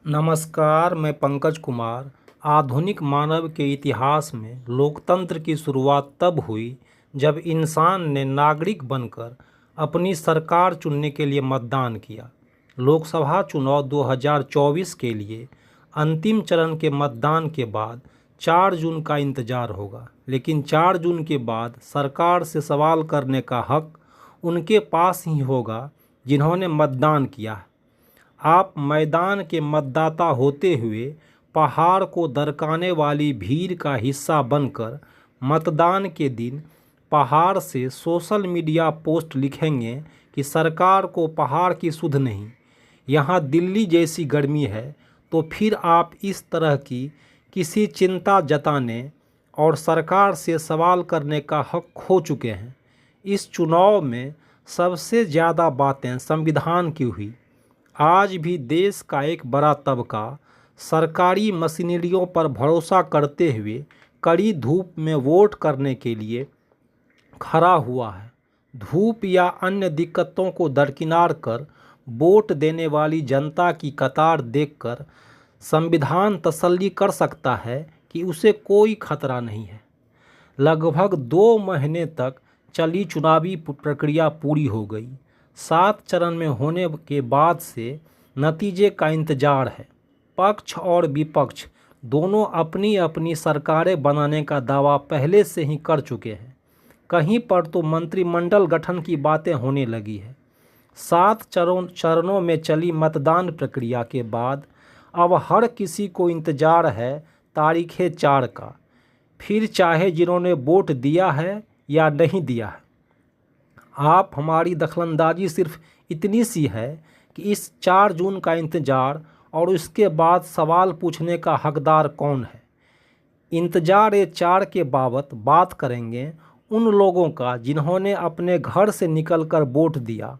नमस्कार, मैं पंकज कुमार। आधुनिक मानव के इतिहास में लोकतंत्र की शुरुआत तब हुई जब इंसान ने नागरिक बनकर अपनी सरकार चुनने के लिए मतदान किया। लोकसभा चुनाव 2024 के लिए अंतिम चरण के मतदान के बाद 4 जून का इंतजार होगा, लेकिन 4 जून के बाद सरकार से सवाल करने का हक उनके पास ही होगा जिन्होंने मतदान किया है। आप मैदान के मतदाता होते हुए पहाड़ को दरकाने वाली भीड़ का हिस्सा बनकर मतदान के दिन पहाड़ से सोशल मीडिया पोस्ट लिखेंगे कि सरकार को पहाड़ की सुध नहीं, यहाँ दिल्ली जैसी गर्मी है, तो फिर आप इस तरह की किसी चिंता जताने और सरकार से सवाल करने का हक खो चुके हैं। इस चुनाव में सबसे ज़्यादा बातें संविधान की हुई। आज भी देश का एक बड़ा तबका सरकारी मशीनरियों पर भरोसा करते हुए कड़ी धूप में वोट करने के लिए खड़ा हुआ है। धूप या अन्य दिक्कतों को दरकिनार कर वोट देने वाली जनता की कतार देखकर संविधान तसल्ली कर सकता है कि उसे कोई खतरा नहीं है। लगभग 2 महीने तक चली चुनावी प्रक्रिया पूरी हो गई। 7 चरण में होने के बाद से नतीजे का इंतजार है। पक्ष और विपक्ष दोनों अपनी अपनी सरकारें बनाने का दावा पहले से ही कर चुके हैं। कहीं पर तो मंत्रिमंडल गठन की बातें होने लगी है। 7 चरणों में चली मतदान प्रक्रिया के बाद अब हर किसी को इंतजार है तारीख 4 का। फिर चाहे जिन्होंने वोट दिया है या नहीं दिया है। आप हमारी दखलंदाजी सिर्फ इतनी सी है कि इस 4 जून का इंतज़ार और उसके बाद सवाल पूछने का हकदार कौन है। इंतज़ार 4 के बाबत बात करेंगे उन लोगों का जिन्होंने अपने घर से निकलकर वोट दिया।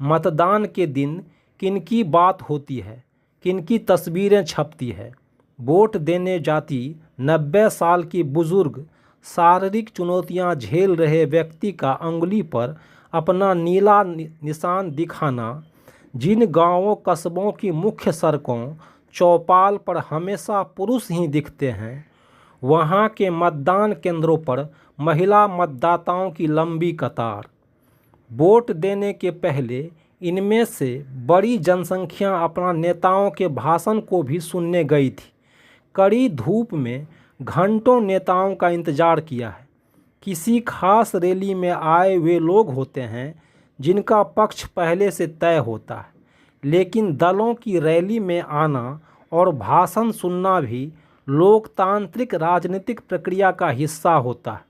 मतदान के दिन किनकी बात होती है, किनकी तस्वीरें छपती है। वोट देने जाती 90 साल की बुज़ुर्ग शारीरिक चुनौतियां झेल रहे व्यक्ति का अंगुली पर अपना नीला निशान दिखाना, जिन गांवों कस्बों की मुख्य सड़कों चौपाल पर हमेशा पुरुष ही दिखते हैं, वहां के मतदान केंद्रों पर महिला मतदाताओं की लंबी कतार। वोट देने के पहले इनमें से बड़ी जनसंख्या अपना नेताओं के भाषण को भी सुनने गई थी। कड़ी धूप में घंटों नेताओं का इंतजार किया है। किसी खास रैली में आए वे लोग होते हैं जिनका पक्ष पहले से तय होता है, लेकिन दलों की रैली में आना और भाषण सुनना भी लोकतांत्रिक राजनीतिक प्रक्रिया का हिस्सा होता है।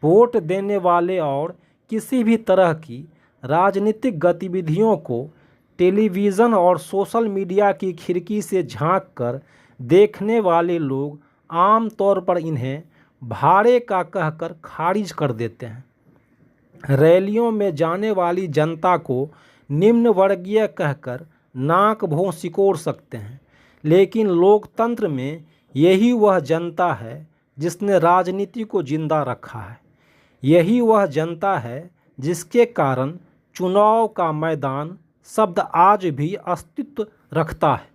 वोट देने वाले और किसी भी तरह की राजनीतिक गतिविधियों को टेलीविज़न और सोशल मीडिया की खिड़की से झांक कर देखने वाले लोग आम तौर पर इन्हें भाड़े का कहकर खारिज कर देते हैं। रैलियों में जाने वाली जनता को निम्न वर्गीय कहकर नाक भौं सिकोड़ सकते हैं, लेकिन लोकतंत्र में यही वह जनता है जिसने राजनीति को जिंदा रखा है। यही वह जनता है जिसके कारण चुनाव का मैदान शब्द आज भी अस्तित्व रखता है।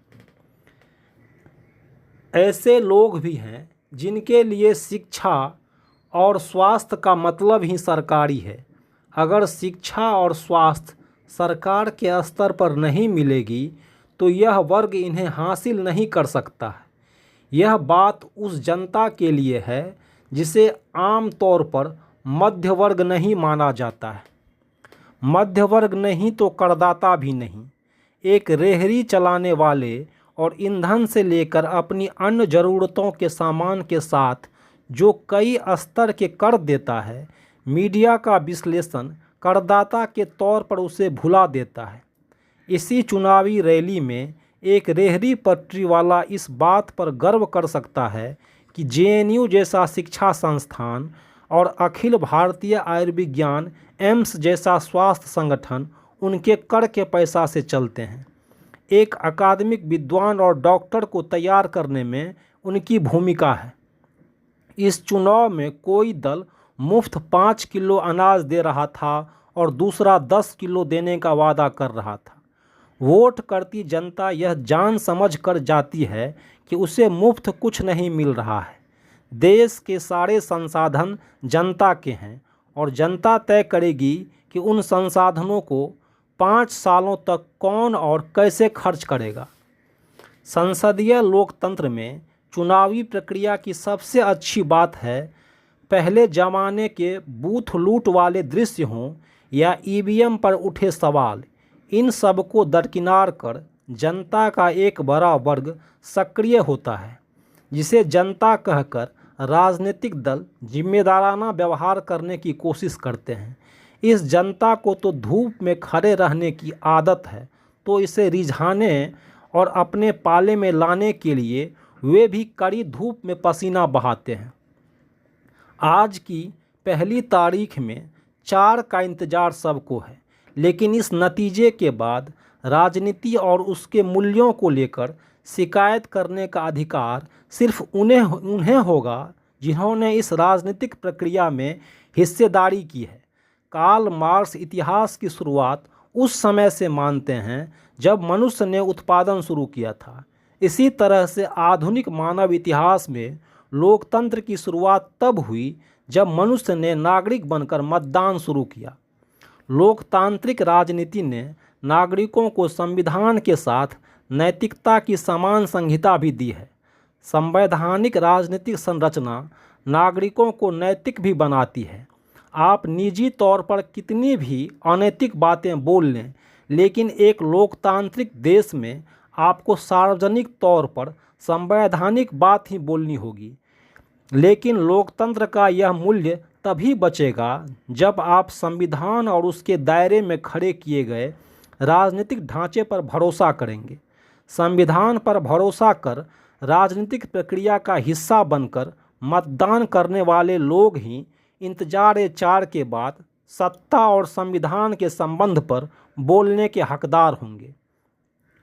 ऐसे लोग भी हैं जिनके लिए शिक्षा और स्वास्थ्य का मतलब ही सरकारी है। अगर शिक्षा और स्वास्थ्य सरकार के स्तर पर नहीं मिलेगी तो यह वर्ग इन्हें हासिल नहीं कर सकता है। यह बात उस जनता के लिए है जिसे आम तौर पर मध्य वर्ग नहीं माना जाता है। मध्य वर्ग नहीं तो करदाता भी नहीं। एक रेहड़ी चलाने वाले और ईंधन से लेकर अपनी अन्य ज़रूरतों के सामान के साथ जो कई स्तर के कर देता है, मीडिया का विश्लेषण करदाता के तौर पर उसे भुला देता है। इसी चुनावी रैली में एक रेहड़ी पटरी वाला इस बात पर गर्व कर सकता है कि जेएनयू जैसा शिक्षा संस्थान और अखिल भारतीय आयुर्विज्ञान एम्स जैसा स्वास्थ्य संगठन उनके कर के पैसा से चलते हैं। एक अकादमिक विद्वान और डॉक्टर को तैयार करने में उनकी भूमिका है। इस चुनाव में कोई दल मुफ्त 5 किलो अनाज दे रहा था और दूसरा 10 किलो देने का वादा कर रहा था। वोट करती जनता यह जान समझ कर जाती है कि उसे मुफ्त कुछ नहीं मिल रहा है। देश के सारे संसाधन जनता के हैं और जनता तय करेगी कि उन संसाधनों को 5 सालों तक कौन और कैसे खर्च करेगा। संसदीय लोकतंत्र में चुनावी प्रक्रिया की सबसे अच्छी बात है, पहले ज़माने के बूथ लूट वाले दृश्य हों या ईवीएम पर उठे सवाल, इन सब को दरकिनार कर जनता का एक बड़ा वर्ग सक्रिय होता है, जिसे जनता कहकर राजनीतिक दल जिम्मेदाराना व्यवहार करने की कोशिश करते हैं। इस जनता को तो धूप में खड़े रहने की आदत है, तो इसे रिझाने और अपने पाले में लाने के लिए वे भी कड़ी धूप में पसीना बहाते हैं। आज की पहली तारीख में 4 का इंतज़ार सबको है, लेकिन इस नतीजे के बाद राजनीति और उसके मूल्यों को लेकर शिकायत करने का अधिकार सिर्फ उन्हें होगा जिन्होंने इस राजनीतिक प्रक्रिया में हिस्सेदारी की है। कार्ल मार्क्स इतिहास की शुरुआत उस समय से मानते हैं जब मनुष्य ने उत्पादन शुरू किया था। इसी तरह से आधुनिक मानव इतिहास में लोकतंत्र की शुरुआत तब हुई जब मनुष्य ने नागरिक बनकर मतदान शुरू किया। लोकतांत्रिक राजनीति ने नागरिकों को संविधान के साथ नैतिकता की समान संहिता भी दी है। संवैधानिक राजनीतिक संरचना नागरिकों को नैतिक भी बनाती है। आप निजी तौर पर कितनी भी अनैतिक बातें बोल लें, लेकिन एक लोकतांत्रिक देश में आपको सार्वजनिक तौर पर संवैधानिक बात ही बोलनी होगी। लेकिन लोकतंत्र का यह मूल्य तभी बचेगा जब आप संविधान और उसके दायरे में खड़े किए गए राजनीतिक ढांचे पर भरोसा करेंगे। संविधान पर भरोसा कर राजनीतिक प्रक्रिया का हिस्सा बनकर मतदान करने वाले लोग ही इंतजार-ए-4 के बाद सत्ता और संविधान के संबंध पर बोलने के हकदार होंगे।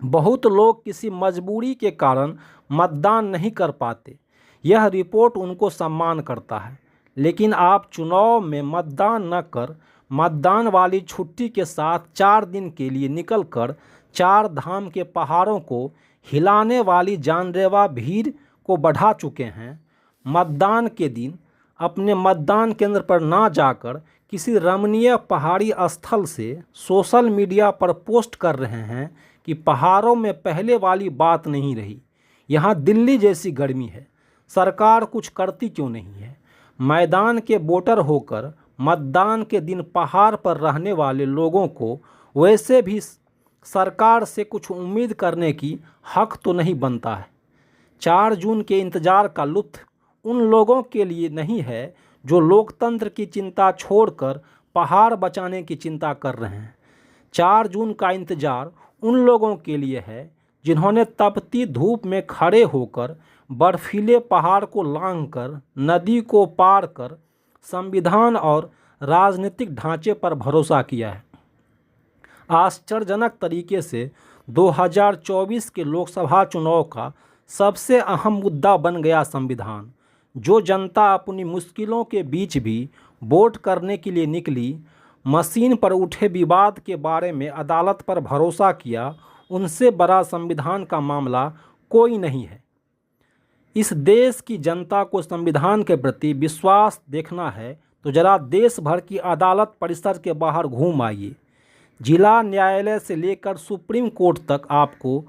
बहुत लोग किसी मजबूरी के कारण मतदान नहीं कर पाते, यह रिपोर्ट उनको सम्मान करता है। लेकिन आप चुनाव में मतदान न कर मतदान वाली छुट्टी के साथ 4 दिन के लिए निकलकर 4 धाम के पहाड़ों को हिलाने वाली जानलेवा भीड़ को बढ़ा चुके हैं। मतदान के दिन अपने मतदान केंद्र पर ना जाकर किसी रमणीय पहाड़ी स्थल से सोशल मीडिया पर पोस्ट कर रहे हैं कि पहाड़ों में पहले वाली बात नहीं रही, यहाँ दिल्ली जैसी गर्मी है, सरकार कुछ करती क्यों नहीं है। मैदान के वोटर होकर मतदान के दिन पहाड़ पर रहने वाले लोगों को वैसे भी सरकार से कुछ उम्मीद करने की हक तो नहीं बनता है। 4 जून के इंतज़ार का लुत्फ़ उन लोगों के लिए नहीं है जो लोकतंत्र की चिंता छोड़कर पहाड़ बचाने की चिंता कर रहे हैं। 4 जून का इंतज़ार उन लोगों के लिए है जिन्होंने तपती धूप में खड़े होकर बर्फीले पहाड़ को लांघकर नदी को पार कर संविधान और राजनीतिक ढांचे पर भरोसा किया है। आश्चर्यजनक तरीके से 2024 के लोकसभा चुनाव का सबसे अहम मुद्दा बन गया संविधान। जो जनता अपनी मुश्किलों के बीच भी वोट करने के लिए निकली, मशीन पर उठे विवाद के बारे में अदालत पर भरोसा किया, उनसे बड़ा संविधान का मामला कोई नहीं है। इस देश की जनता को संविधान के प्रति विश्वास देखना है तो जरा देश भर की अदालत परिसर के बाहर घूम आइए। जिला न्यायालय से लेकर सुप्रीम कोर्ट तक आपको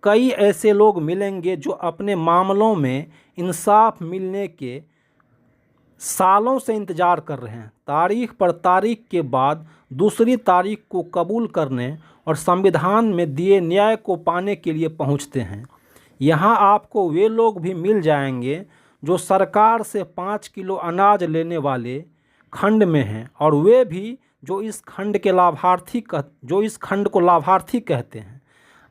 कई ऐसे लोग मिलेंगे जो अपने मामलों में इंसाफ मिलने के सालों से इंतज़ार कर रहे हैं। तारीख पर तारीख के बाद दूसरी तारीख को कबूल करने और संविधान में दिए न्याय को पाने के लिए पहुंचते हैं। यहाँ आपको वे लोग भी मिल जाएंगे जो सरकार से 5 किलो अनाज लेने वाले खंड में हैं और वे भी जो इस खंड को लाभार्थी कहते हैं।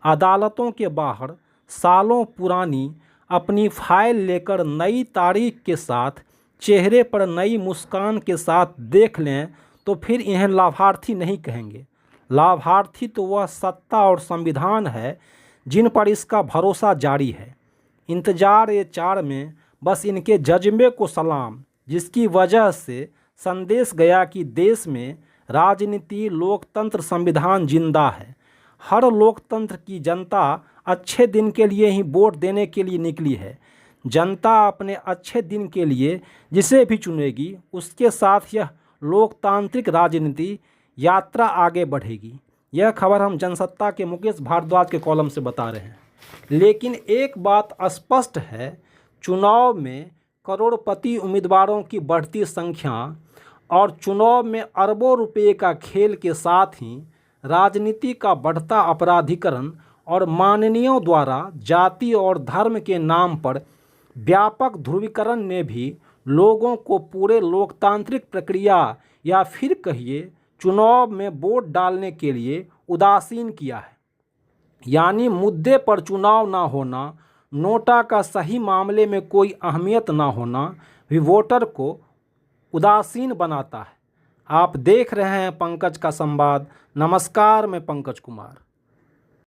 अदालतों के बाहर सालों पुरानी अपनी फाइल लेकर नई तारीख के साथ चेहरे पर नई मुस्कान के साथ देख लें तो फिर इन्हें लाभार्थी नहीं कहेंगे। लाभार्थी तो वह सत्ता और संविधान है जिन पर इसका भरोसा जारी है। इंतज़ार-ए-4 में बस इनके जज्बे को सलाम, जिसकी वजह से संदेश गया कि देश में राजनीति, लोकतंत्र, संविधान जिंदा है। हर लोकतंत्र की जनता अच्छे दिन के लिए ही वोट देने के लिए निकली है। जनता अपने अच्छे दिन के लिए जिसे भी चुनेगी उसके साथ यह लोकतांत्रिक राजनीति यात्रा आगे बढ़ेगी। यह खबर हम जनसत्ता के मुकेश भारद्वाज के कॉलम से बता रहे हैं। लेकिन एक बात स्पष्ट है, चुनाव में करोड़पति उम्मीदवारों की बढ़ती संख्या और चुनाव में अरबों रुपए का खेल के साथ ही राजनीति का बढ़ता अपराधीकरण और माननीयों द्वारा जाति और धर्म के नाम पर व्यापक ध्रुवीकरण ने भी लोगों को पूरे लोकतांत्रिक प्रक्रिया या फिर कहिए चुनाव में वोट डालने के लिए उदासीन किया है। यानी मुद्दे पर चुनाव ना होना, नोटा का सही मामले में कोई अहमियत ना होना भी वोटर को उदासीन बनाता है। आप देख रहे हैं पंकज का संवाद। नमस्कार, मैं पंकज कुमार।